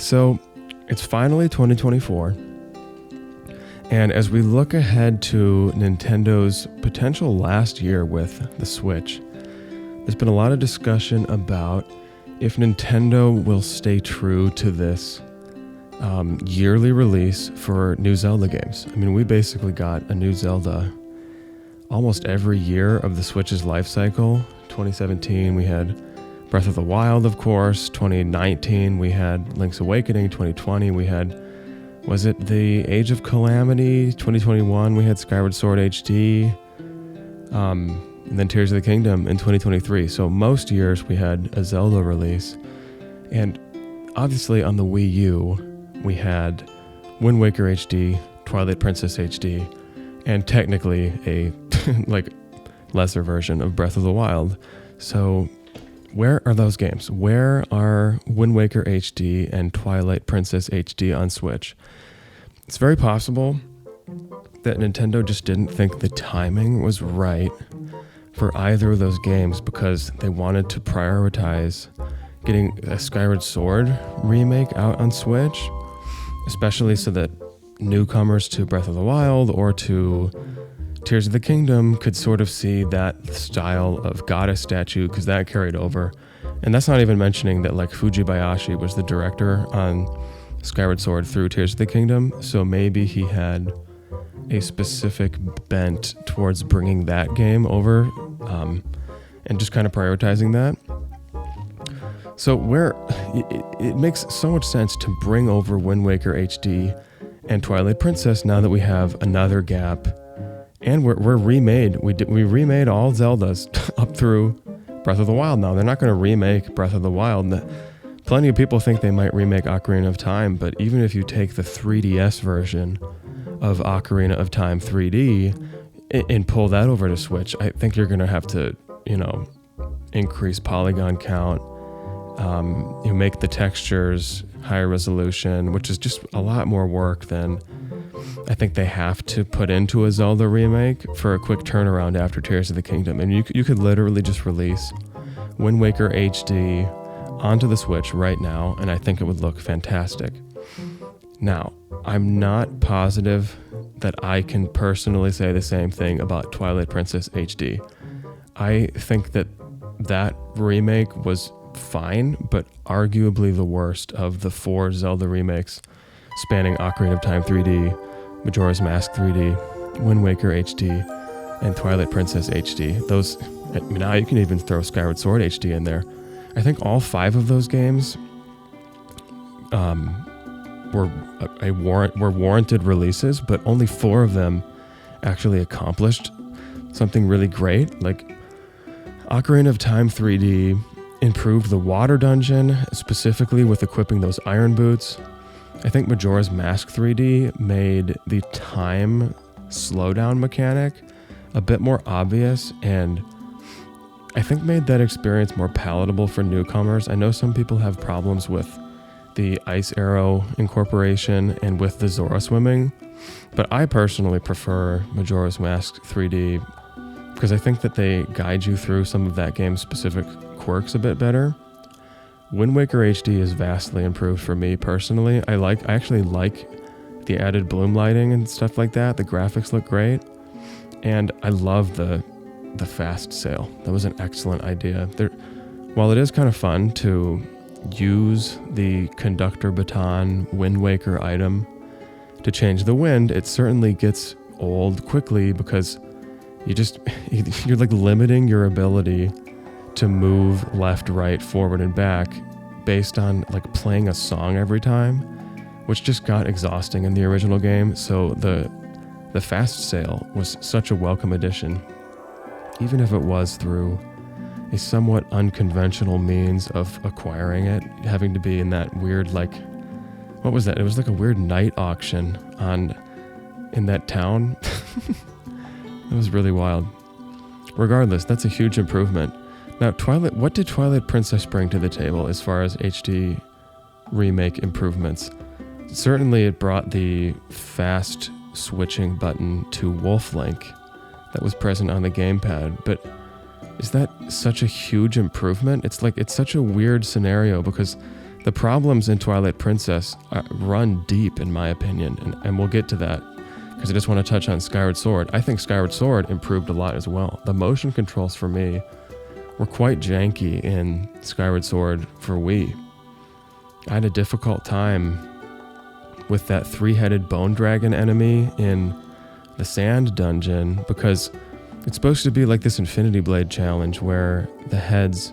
So it's finally 2024. And as we look ahead to Nintendo's potential last year with the Switch, there's been a lot of discussion about if Nintendo will stay true to this yearly release for new Zelda games. I mean, we basically got a new Zelda almost every year of the Switch's life cycle. 2017, we had Breath of the Wild, of course. 2019, we had Link's Awakening. 2020, we had, was it the Age of Calamity? 2021, we had Skyward Sword HD. And then Tears of the Kingdom in 2023. So most years we had a Zelda release. And obviously on the Wii U, we had Wind Waker HD, Twilight Princess HD, and technically a like lesser version of Breath of the Wild. So where are those games? Where are Wind Waker HD and Twilight Princess HD on Switch? It's very possible that Nintendo just didn't think the timing was right for either of those games because they wanted to prioritize getting a Skyward Sword remake out on Switch, especially so that newcomers to Breath of the Wild or to Tears of the Kingdom could sort of see that style of goddess statue, because that carried over. And that's not even mentioning that like Fujibayashi was the director on Skyward Sword through Tears of the Kingdom, so maybe he had a specific bent towards bringing that game over and just kind of prioritizing that. So it makes so much sense to bring over Wind Waker HD and Twilight Princess now that we have another gap, and we're remade. We remade all Zeldas up through Breath of the Wild. Now they're not going to remake Breath of the Wild. Plenty of people think they might remake Ocarina of Time, but even if you take the 3DS version of Ocarina of Time 3D and pull that over to Switch, I think you're going to have to, increase polygon count, you make the textures higher resolution, which is just a lot more work than I think they have to put into a Zelda remake for a quick turnaround after Tears of the Kingdom. And you could literally just release Wind Waker HD onto the Switch right now, and I think it would look fantastic. Now, I'm not positive that I can personally say the same thing about Twilight Princess HD. I think that remake was fine, but arguably the worst of the 4 Zelda remakes spanning Ocarina of Time 3D, Majora's Mask 3D, Wind Waker HD, and Twilight Princess HD. Those, now you can even throw Skyward Sword HD in there. I think all 5 of those games were warranted releases, but only 4 of them actually accomplished something really great. Like Ocarina of Time 3D improved the water dungeon, specifically with equipping those iron boots. I think Majora's Mask 3D made the time slowdown mechanic a bit more obvious, and I think made that experience more palatable for newcomers. I know some people have problems with the ice arrow incorporation and with the Zora swimming, but I personally prefer Majora's Mask 3D because I think that they guide you through some of that game's specific quirks a bit better. Wind Waker HD is vastly improved for me personally. I actually like the added bloom lighting and stuff like that. The graphics look great, and I love the fast sail. That was an excellent idea. While it is kind of fun to use the conductor baton Wind Waker item to change the wind, it certainly gets old quickly because you're like limiting your ability to move left, right, forward, and back based on like playing a song every time, which just got exhausting in the original game. So the fast sail was such a welcome addition, even if it was through a somewhat unconventional means of acquiring it, having to be in that weird, like, what was that? It was like a weird night auction in that town. It was really wild. Regardless, that's a huge improvement. Now, what did Twilight Princess bring to the table as far as HD remake improvements? Certainly it brought the fast switching button to Wolf Link that was present on the gamepad, but is that such a huge improvement? It's such a weird scenario because The problems in Twilight Princess run deep, in my opinion, and we'll get to that because I just want to touch on Skyward Sword. I think Skyward Sword improved a lot as well. The motion controls for me were quite janky in Skyward Sword for Wii. I had a difficult time with that three-headed bone dragon enemy in the sand dungeon because it's supposed to be like this Infinity Blade challenge where the heads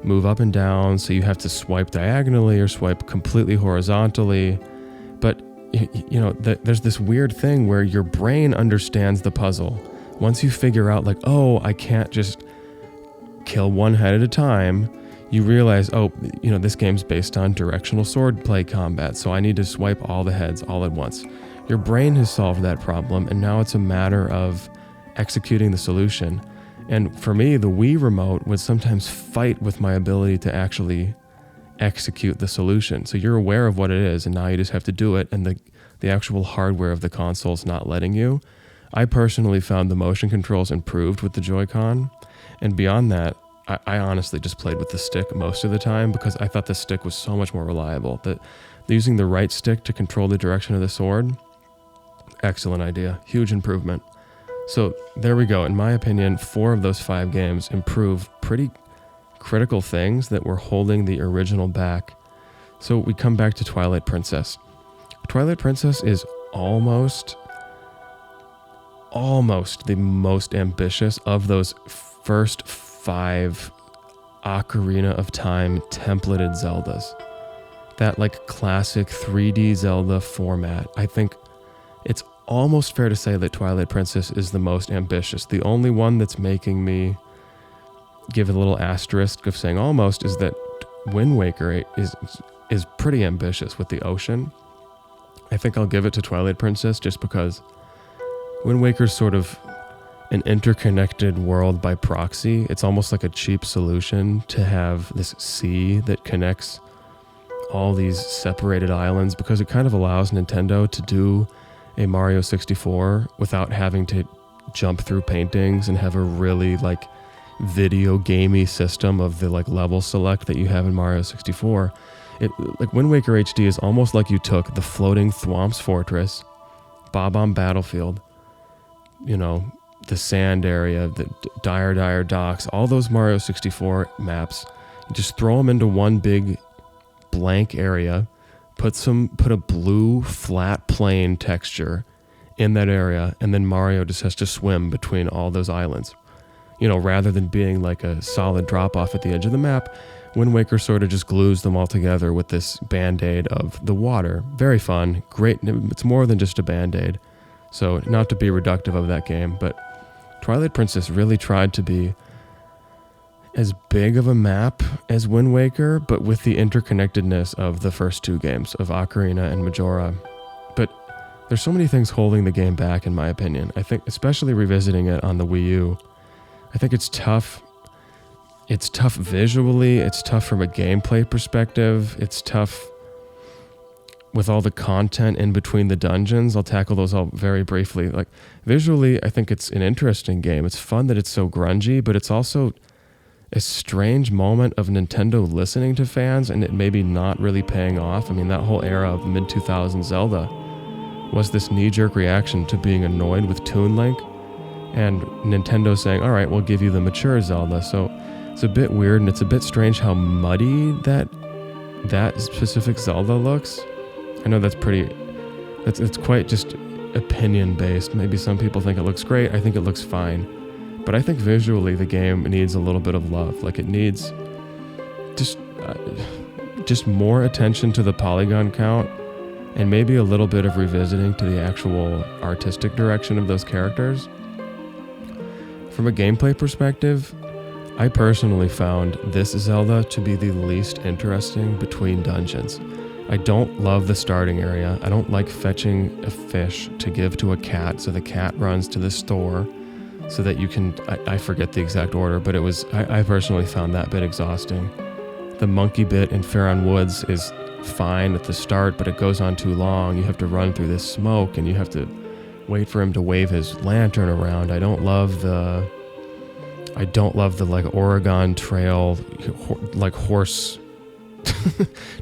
move up and down, so you have to swipe diagonally or swipe completely horizontally. But there's this weird thing where your brain understands the puzzle. Once you figure out like, oh, I can't just kill one head at a time, you realize, this game's based on directional swordplay combat, so I need to swipe all the heads all at once. Your brain has solved that problem, and now it's a matter of executing the solution. And for me, the Wii remote would sometimes fight with my ability to actually execute the solution. So you're aware of what it is, and now you just have to do it, and the actual hardware of the console's not letting you. I personally found the motion controls improved with the Joy-Con, and beyond that, I honestly just played with the stick most of the time because I thought the stick was so much more reliable. That using the right stick to control the direction of the sword, excellent idea, huge improvement. So there we go. In my opinion, 4 of those 5 games improve pretty critical things that were holding the original back. So we come back to Twilight Princess. Twilight Princess is almost the most ambitious of those first 5 Ocarina of Time templated Zeldas. That like classic 3D Zelda format. I think it's almost fair to say that Twilight Princess is the most ambitious. The only one that's making me give it a little asterisk of saying almost is that Wind Waker is pretty ambitious with the ocean. I think I'll give it to Twilight Princess just because Wind Waker's sort of an interconnected world by proxy. It's almost like a cheap solution to have this sea that connects all these separated islands because it kind of allows Nintendo to do a Mario 64 without having to jump through paintings and have a really like video gamey system of the like level select that you have in Mario 64. Like Wind Waker HD is almost like you took the floating Thwomp's Fortress, Bob-omb Battlefield, the sand area, the Dire Docks, all those Mario 64 maps, you just throw them into one big blank area, put a blue flat plane texture in that area, and then Mario just has to swim between all those islands. Rather than being like a solid drop off at the edge of the map, Wind Waker sort of just glues them all together with this band-aid of the water. Very fun, great. It's more than just a band-aid. So not to be reductive of that game, but Twilight Princess really tried to be as big of a map as Wind Waker, but with the interconnectedness of the first 2 games of Ocarina and Majora. But there's so many things holding the game back, in my opinion. I think, especially revisiting it on the Wii U, I think it's tough. It's tough visually. It's tough from a gameplay perspective. It's tough with all the content in between the dungeons. I'll tackle those all very briefly. Like visually, I think it's an interesting game. It's fun that it's so grungy, but it's also a strange moment of Nintendo listening to fans and it maybe not really paying off. I mean, that whole era of mid-2000s Zelda was this knee-jerk reaction to being annoyed with Toon Link and Nintendo saying, all right, we'll give you the mature Zelda. So it's a bit weird and it's a bit strange how muddy that specific Zelda looks. I know it's quite just opinion based. Maybe some people think it looks great. I think it looks fine. But I think visually the game needs a little bit of love. Like it needs just more attention to the polygon count and maybe a little bit of revisiting to the actual artistic direction of those characters. From a gameplay perspective, I personally found this Zelda to be the least interesting between dungeons. I don't love the starting area. I don't like fetching a fish to give to a cat so the cat runs to the store so that you can, I forget the exact order, but I personally found that bit exhausting. The monkey bit in Faron Woods is fine at the start, but it goes on too long. You have to run through this smoke and you have to wait for him to wave his lantern around. I don't love the like Oregon Trail, like horse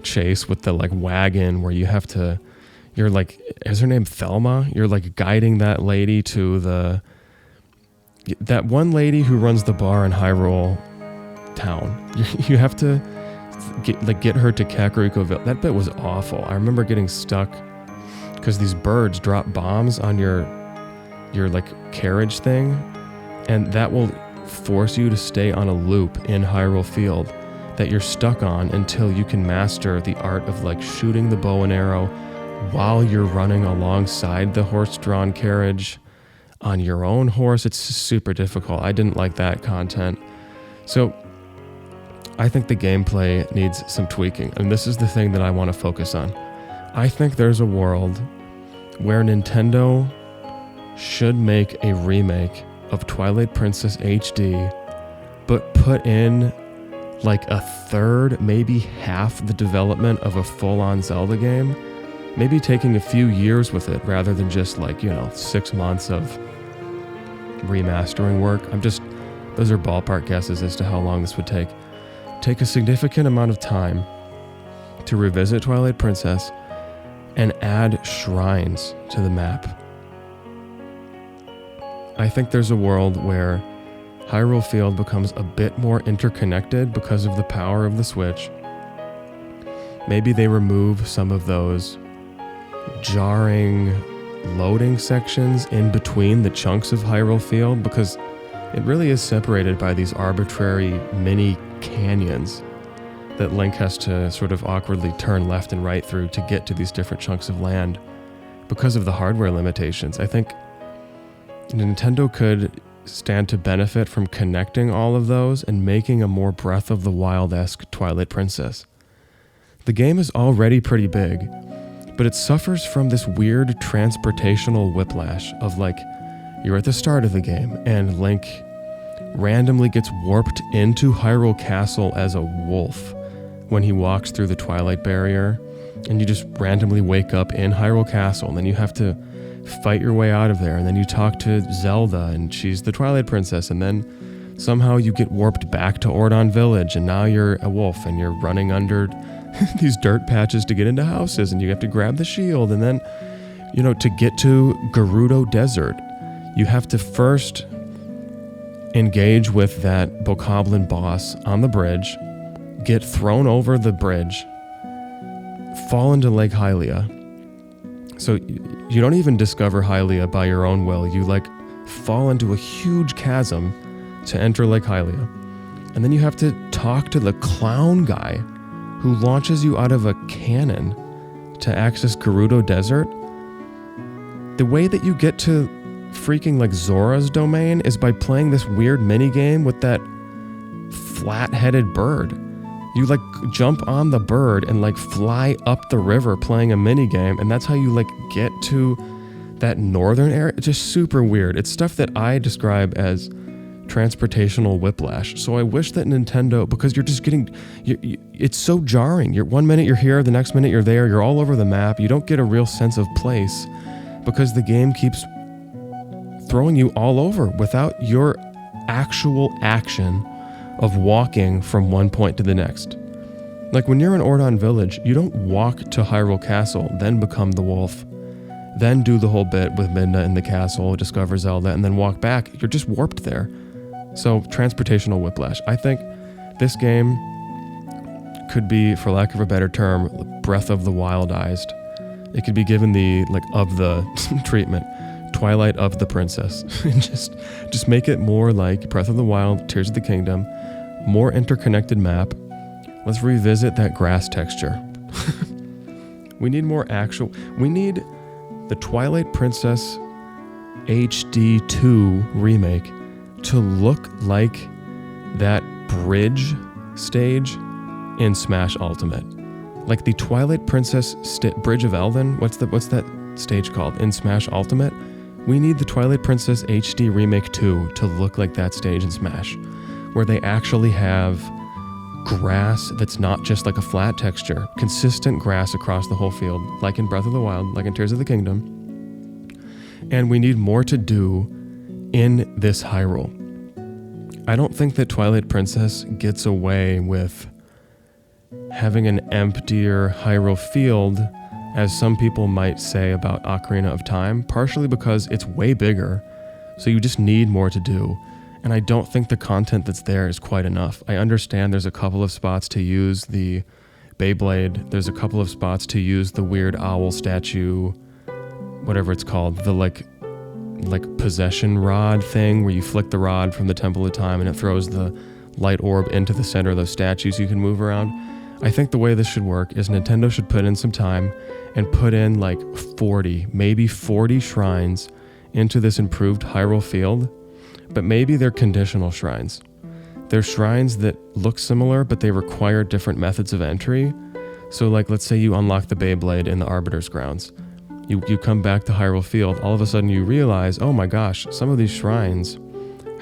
chase with the like wagon where you're like, is her name Thelma? You're like guiding that lady to that one lady who runs the bar in Hyrule town. You have to get her to Kakariko. That bit was awful. I remember getting stuck because these birds drop bombs on your like carriage thing, and that will force you to stay on a loop in Hyrule Field that you're stuck on until you can master the art of like shooting the bow and arrow while you're running alongside the horse-drawn carriage on your own horse. It's super difficult. I didn't like that content. So I think the gameplay needs some tweaking, and this is the thing that I want to focus on. I think there's a world where Nintendo should make a remake of Twilight Princess HD, but put in like a third, maybe half the development of a full-on Zelda game. Maybe taking a few years with it rather than just like, 6 months of remastering work. Those are ballpark guesses as to how long this would take. Take a significant amount of time to revisit Twilight Princess and add shrines to the map. I think there's a world where Hyrule Field becomes a bit more interconnected because of the power of the Switch. Maybe they remove some of those jarring loading sections in between the chunks of Hyrule Field, because it really is separated by these arbitrary mini canyons that Link has to sort of awkwardly turn left and right through to get to these different chunks of land because of the hardware limitations. I think Nintendo could stand to benefit from connecting all of those and making a more Breath of the Wild-esque Twilight Princess. The game is already pretty big, but it suffers from this weird transportational whiplash of like, you're at the start of the game and Link randomly gets warped into Hyrule Castle as a wolf when he walks through the Twilight Barrier, and you just randomly wake up in Hyrule Castle, and then you have to fight your way out of there, and then you talk to Zelda, and she's the Twilight Princess, and then somehow you get warped back to Ordon Village, and now you're a wolf, and you're running under these dirt patches to get into houses, and you have to grab the shield, and then, to get to Gerudo Desert, you have to first engage with that Bokoblin boss on the bridge, get thrown over the bridge, fall into Lake Hylia. So you don't even discover Hylia by your own will. You fall into a huge chasm to enter Lake Hylia. And then you have to talk to the clown guy who launches you out of a cannon to access Gerudo Desert. The way that you get to freaking Zora's domain is by playing this weird minigame with that flat-headed bird. You jump on the bird and fly up the river playing a minigame, and that's how you get to that northern area. It's just super weird. It's stuff that I describe as transportational whiplash. So I wish that Nintendo, because you're just getting, it's so jarring. You're 1 minute you're here, the next minute you're there, you're all over the map. You don't get a real sense of place because the game keeps throwing you all over without your actual action of walking from one point to the next. When you're in Ordon Village, you don't walk to Hyrule Castle, then become the wolf, then do the whole bit with Midna in the castle, discover Zelda, and then walk back. You're just warped there. So, transportational whiplash. I think this game could be, for lack of a better term, Breath of the Wild-ized. It could be given the, of the treatment. Twilight of the Princess. just make it more like Breath of the Wild, Tears of the Kingdom, more interconnected map. Let's revisit that grass texture. We need we need the Twilight Princess HD 2 remake to look like that bridge stage in Smash Ultimate. Like the Twilight Princess Bridge of Elden, what's that stage called in Smash Ultimate? We need the Twilight Princess HD Remake 2 to look like that stage in Smash, where they actually have grass that's not just like a flat texture, consistent grass across the whole field, like in Breath of the Wild, like in Tears of the Kingdom. And we need more to do in this Hyrule. I don't think that Twilight Princess gets away with having an emptier Hyrule field, as some people might say about Ocarina of Time, partially because it's way bigger, so you just need more to do. And I don't think the content that's there is quite enough. I understand there's a couple of spots to use the Beyblade, there's a couple of spots to use the weird owl statue, whatever it's called, the like possession rod thing where you flick the rod from the Temple of Time and it throws the light orb into the center of those statues you can move around. I think the way this should work is Nintendo should put in some time and put in like 40, maybe 40 shrines into this improved Hyrule field, but maybe they're conditional shrines. They're shrines that look similar, but they require different methods of entry. So like, let's say you unlock the Beyblade in the Arbiter's Grounds. You come back to Hyrule Field, all of a sudden you realize, oh my gosh, some of these shrines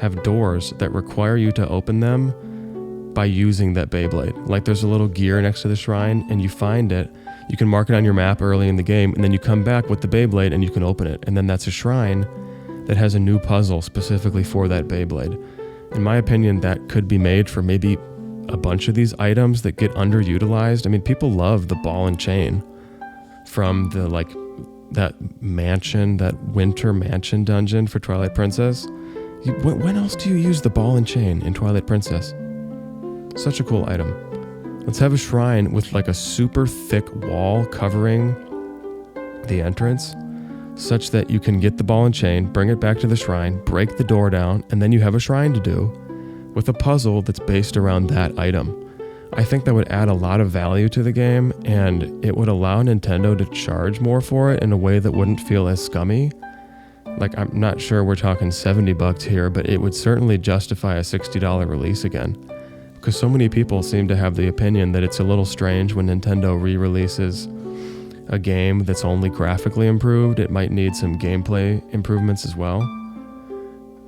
have doors that require you to open them by using that Beyblade. Like there's a little gear next to the shrine and you find it, you can mark it on your map early in the game, and then you come back with the Beyblade and you can open it. And then that's a shrine that has a new puzzle specifically for that Beyblade. In my opinion, that could be made for maybe a bunch of these items that get underutilized. I mean, people love the ball and chain from the that mansion, that winter mansion dungeon for Twilight Princess. When else do you use the ball and chain in Twilight Princess? Such a cool item. Let's have a shrine with like a super thick wall covering the entrance, such that you can get the ball and chain, bring it back to the shrine, break the door down, and then you have a shrine to do with a puzzle that's based around that item. I think that would add a lot of value to the game, and it would allow Nintendo to charge more for it in a way that wouldn't feel as scummy. Like, I'm not sure we're talking $70 here, but it would certainly justify a $60 release again. Because so many people seem to have the opinion that it's a little strange when Nintendo re-releases a game that's only graphically improved. It might need some gameplay improvements as well.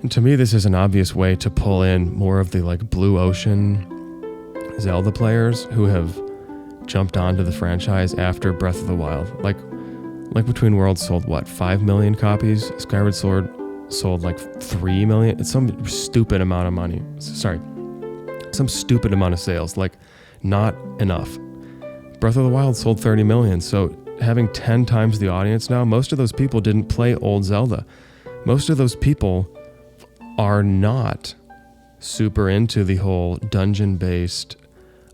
And to me, this is an obvious way to pull in more of the like Blue Ocean Zelda players who have jumped onto the franchise after Breath of the Wild. Like Between Worlds sold what, 5 million copies? Skyward Sword sold like 3 million. It's some stupid amount of money. Sorry. Some stupid amount of sales. Like, not enough. Breath of the Wild sold 30 million, so having 10 times the audience now, most of those people didn't play old Zelda. Most of those people are not super into the whole dungeon-based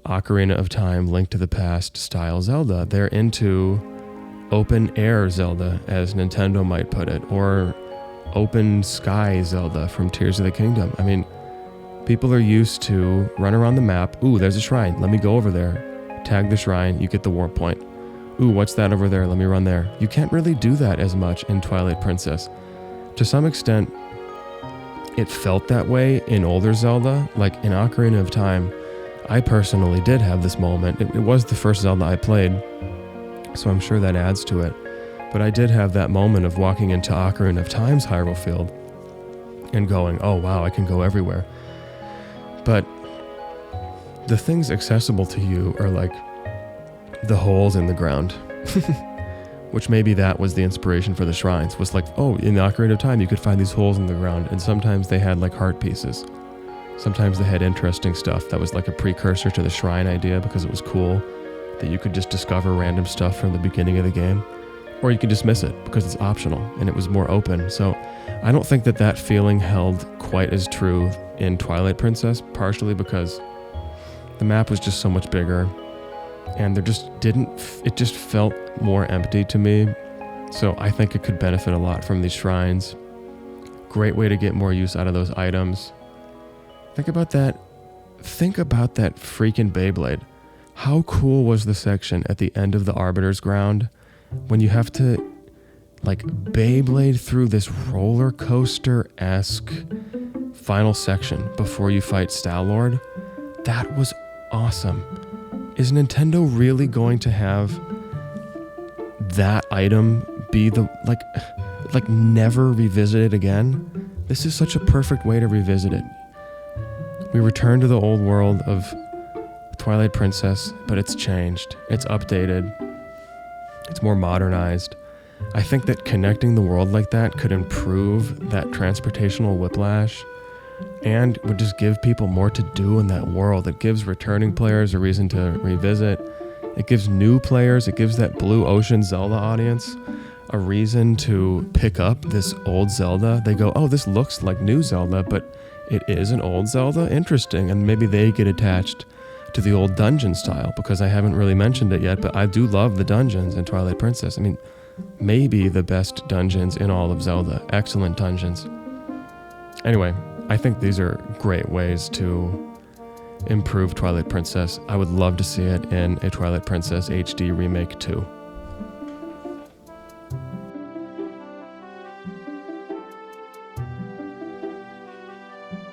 Ocarina of Time, Link to the Past style Zelda. They're into open air Zelda, as Nintendo might put it, or open sky Zelda from Tears of the Kingdom. I mean, people are used to run around the map. Ooh, there's a shrine. Let me go over there. Tag the shrine. You get the warp point. Ooh, what's that over there? Let me run there. You can't really do that as much in Twilight Princess. To some extent, it felt that way in older Zelda. Like in Ocarina of Time, I personally did have this moment. It was the first Zelda I played, so I'm sure that adds to it. But I did have that moment of walking into Ocarina of Time's Hyrule Field and going, oh wow, I can go everywhere. But the things accessible to you are like the holes in the ground. Which maybe that was the inspiration for the shrines, was like, oh, in the Ocarina of Time you could find these holes in the ground, and sometimes they had like heart pieces. Sometimes they had interesting stuff that was like a precursor to the shrine idea because it was cool that you could just discover random stuff from the beginning of the game. Or you could dismiss it because it's optional and it was more open. So I don't think that feeling held quite as true in Twilight Princess, partially because the map was just so much bigger and it just felt more empty to me. So I think it could benefit a lot from these shrines. Great way to get more use out of those items. Think about that freaking Beyblade. How cool was the section at the end of the Arbiter's Ground when you have to like Beyblade through this roller coaster-esque final section before you fight Star-Lord? That was awesome. Is Nintendo really going to have that item be the like never revisited again? This is such a perfect way to revisit it. We return to the old world of Twilight Princess, but it's changed. It's updated. It's more modernized. I think that connecting the world like that could improve that transportational whiplash and would just give people more to do in that world. It gives returning players a reason to revisit. It gives new players, it gives that Blue Ocean Zelda audience a reason to pick up this old Zelda. They go, oh, this looks like new Zelda, but it is an old Zelda? Interesting. And maybe they get attached to the old dungeon style, because I haven't really mentioned it yet, but I do love the dungeons in Twilight Princess. I mean, maybe the best dungeons in all of Zelda. Excellent dungeons. Anyway, I think these are great ways to improve Twilight Princess. I would love to see it in a Twilight Princess HD Remake 2.